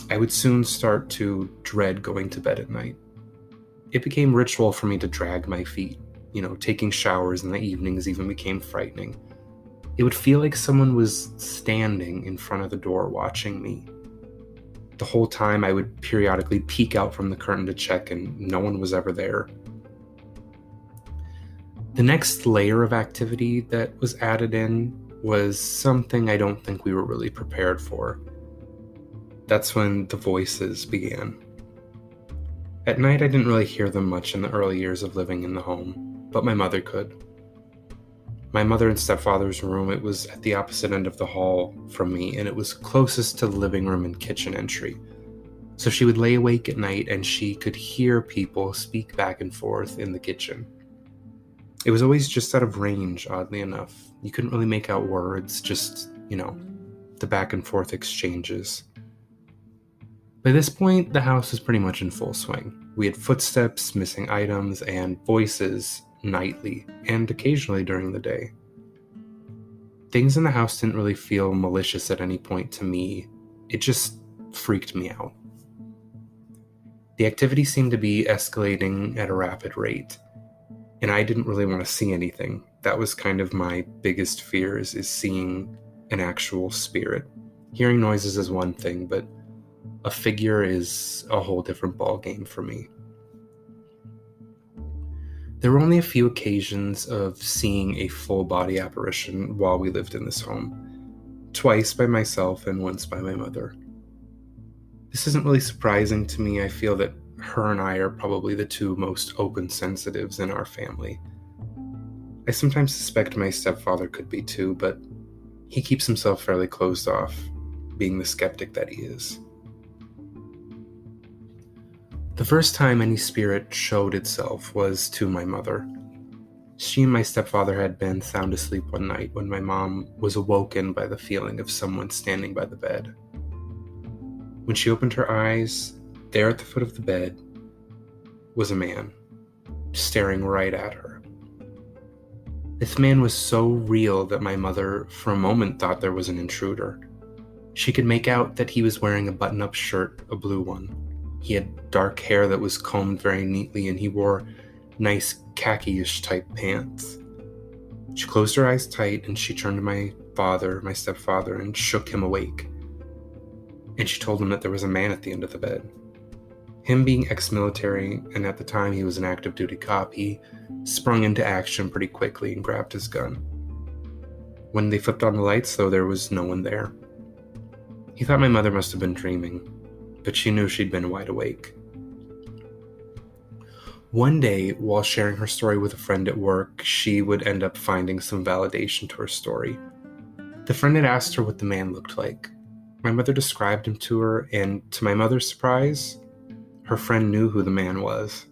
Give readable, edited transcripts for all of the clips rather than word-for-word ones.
I would soon start to dread going to bed at night. It became ritual for me to drag my feet. Taking showers in the evenings even became frightening. It would feel like someone was standing in front of the door watching me. The whole time I would periodically peek out from the curtain to check, and no one was ever there. The next layer of activity that was added in was something I don't think we were really prepared for. That's when the voices began. At night, I didn't really hear them much in the early years of living in the home, but my mother could. My mother and stepfather's room, it was at the opposite end of the hall from me, and it was closest to the living room and kitchen entry. So she would lay awake at night and she could hear people speak back and forth in the kitchen. It was always just out of range, oddly enough. You couldn't really make out words, just, the back and forth exchanges. By this point, the house was pretty much in full swing. We had footsteps, missing items, and voices nightly, and occasionally during the day. Things in the house didn't really feel malicious at any point to me. It just freaked me out. The activity seemed to be escalating at a rapid rate, and I didn't really want to see anything. That was kind of my biggest fears, is seeing an actual spirit. Hearing noises is one thing, but a figure is a whole different ballgame for me. There were only a few occasions of seeing a full-body apparition while we lived in this home. Twice by myself and once by my mother. This isn't really surprising to me. I feel that her and I are probably the two most open sensitives in our family. I sometimes suspect my stepfather could be too, but he keeps himself fairly closed off, being the skeptic that he is. The first time any spirit showed itself was to my mother. She and my stepfather had been sound asleep one night when my mom was awoken by the feeling of someone standing by the bed. When she opened her eyes, there at the foot of the bed was a man, staring right at her. This man was so real that my mother for a moment thought there was an intruder. She could make out that he was wearing a button-up shirt, a blue one. He had dark hair that was combed very neatly, and he wore nice khaki-ish type pants. She closed her eyes tight, and she turned to my stepfather, and shook him awake. And she told him that there was a man at the end of the bed. Him being ex-military, and at the time he was an active duty cop, he sprung into action pretty quickly and grabbed his gun. When they flipped on the lights, though, there was no one there. He thought my mother must have been dreaming, but she knew she'd been wide awake. One day, while sharing her story with a friend at work, she would end up finding some validation to her story. The friend had asked her what the man looked like. My mother described him to her, and to my mother's surprise, her friend knew who the man was.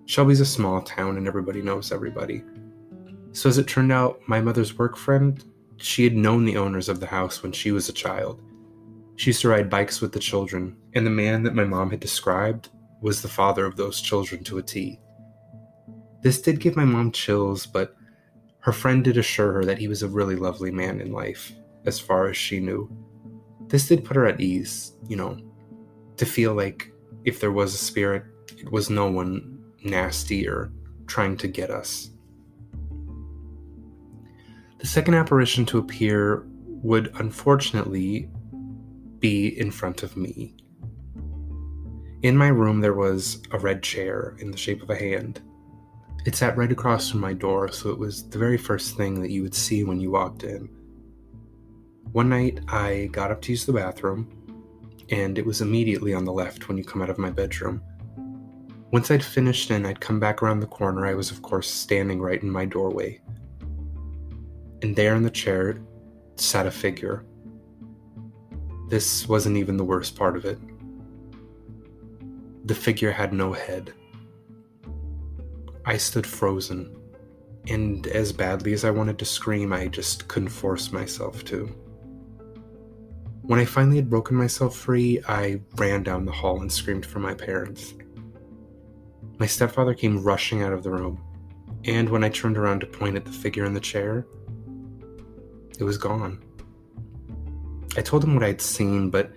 Shelby's a small town and everybody knows everybody. So as it turned out, my mother's work friend, she had known the owners of the house when she was a child. She used to ride bikes with the children, and the man that my mom had described was the father of those children to a T. This did give my mom chills, but her friend did assure her that he was a really lovely man in life, as far as she knew. This did put her at ease, to feel like if there was a spirit, it was no one nasty or trying to get us. The second apparition to appear would unfortunately be in front of me. In my room, there was a red chair in the shape of a hand. It sat right across from my door, so it was the very first thing that you would see when you walked in. One night, I got up to use the bathroom, and it was immediately on the left when you come out of my bedroom. Once I'd finished and I'd come back around the corner, I was of course standing right in my doorway. And there in the chair sat a figure. This wasn't even the worst part of it. The figure had no head. I stood frozen, and as badly as I wanted to scream, I just couldn't force myself to. When I finally had broken myself free, I ran down the hall and screamed for my parents. My stepfather came rushing out of the room, and when I turned around to point at the figure in the chair, it was gone. I told him what I'd seen, but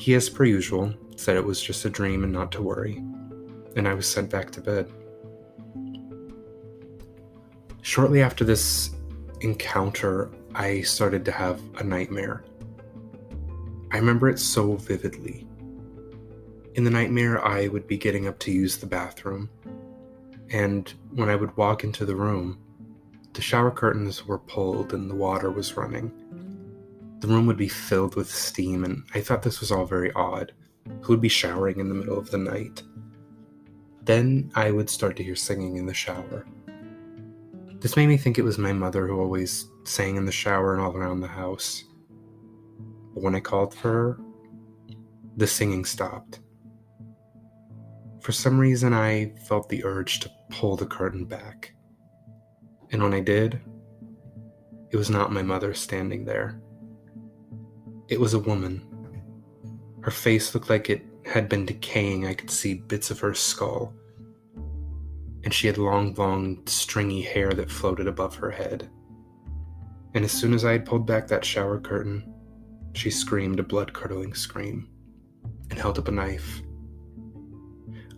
He, as per usual, said it was just a dream and not to worry, and I was sent back to bed. Shortly after this encounter, I started to have a nightmare. I remember it so vividly. In the nightmare, I would be getting up to use the bathroom, and when I would walk into the room, the shower curtains were pulled and the water was running. The room would be filled with steam, and I thought this was all very odd. Who would be showering in the middle of the night? Then I would start to hear singing in the shower. This made me think it was my mother who always sang in the shower and all around the house. But when I called for her, the singing stopped. For some reason, I felt the urge to pull the curtain back. And when I did, it was not my mother standing there. It was a woman. Her face looked like it had been decaying. I could see bits of her skull. And she had long, stringy hair that floated above her head. And as soon as I had pulled back that shower curtain, she screamed a blood-curdling scream and held up a knife.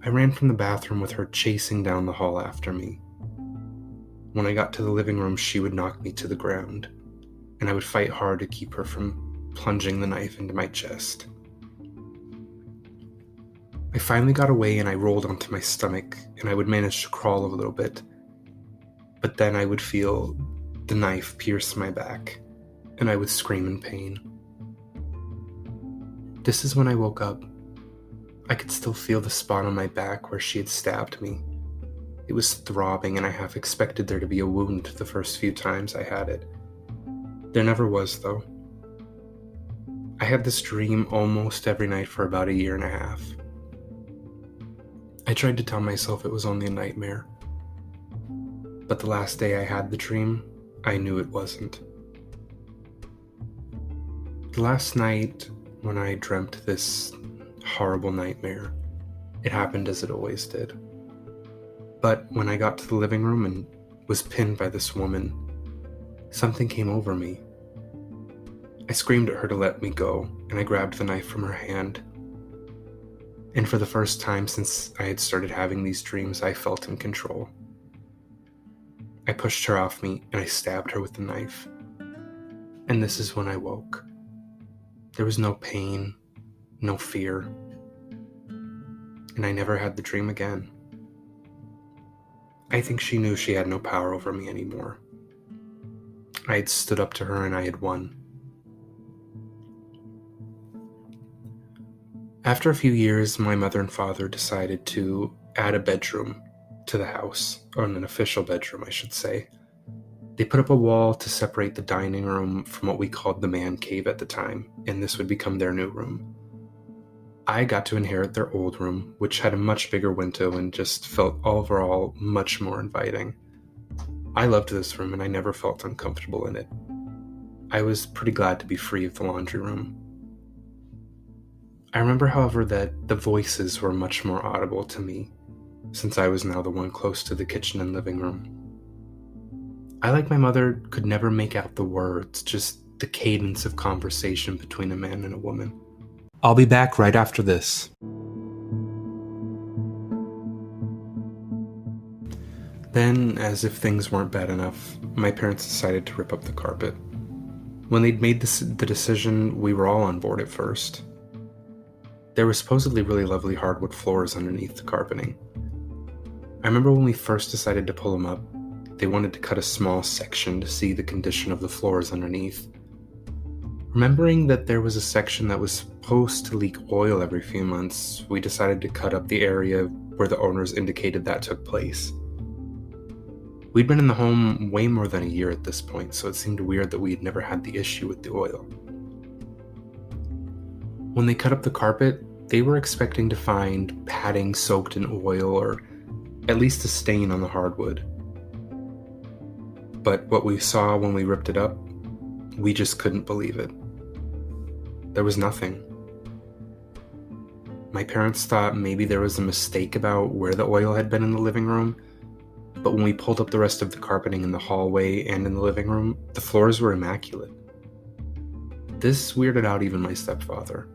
I ran from the bathroom with her chasing down the hall after me. When I got to the living room, she would knock me to the ground, and I would fight hard to keep her from plunging the knife into my chest. I finally got away and I rolled onto my stomach, and I would manage to crawl a little bit, but then I would feel the knife pierce my back, and I would scream in pain. This is when I woke up. I could still feel the spot on my back where she had stabbed me. It was throbbing, and I half expected there to be a wound the first few times I had it. There never was, though. I had this dream almost every night for about 1.5 years. I tried to tell myself it was only a nightmare, but the last day I had the dream, I knew it wasn't. The last night when I dreamt this horrible nightmare, it happened as it always did. But when I got to the living room and was pinned by this woman, something came over me. I screamed at her to let me go, and I grabbed the knife from her hand. And for the first time since I had started having these dreams, I felt in control. I pushed her off me, and I stabbed her with the knife. And this is when I woke. There was no pain, no fear, and I never had the dream again. I think she knew she had no power over me anymore. I had stood up to her and I had won. After a few years, my mother and father decided to add a bedroom to the house, or an official bedroom, I should say. They put up a wall to separate the dining room from what we called the man cave at the time, and this would become their new room. I got to inherit their old room, which had a much bigger window and just felt overall much more inviting. I loved this room and I never felt uncomfortable in it. I was pretty glad to be free of the laundry room. I remember, however, that the voices were much more audible to me, since I was now the one close to the kitchen and living room. I, like my mother, could never make out the words, just the cadence of conversation between a man and a woman. I'll be back right after this. Then, as if things weren't bad enough, my parents decided to rip up the carpet. When they'd made the decision, we were all on board at first. There were supposedly really lovely hardwood floors underneath the carpeting. I remember when we first decided to pull them up, they wanted to cut a small section to see the condition of the floors underneath. Remembering that there was a section that was supposed to leak oil every few months, we decided to cut up the area where the owners indicated that took place. We'd been in the home way more than 1 year at this point, so it seemed weird that we had never had the issue with the oil. When they cut up the carpet, they were expecting to find padding soaked in oil or at least a stain on the hardwood. But what we saw when we ripped it up, we just couldn't believe it. There was nothing. My parents thought maybe there was a mistake about where the oil had been in the living room, but when we pulled up the rest of the carpeting in the hallway and in the living room, the floors were immaculate. This weirded out even my stepfather.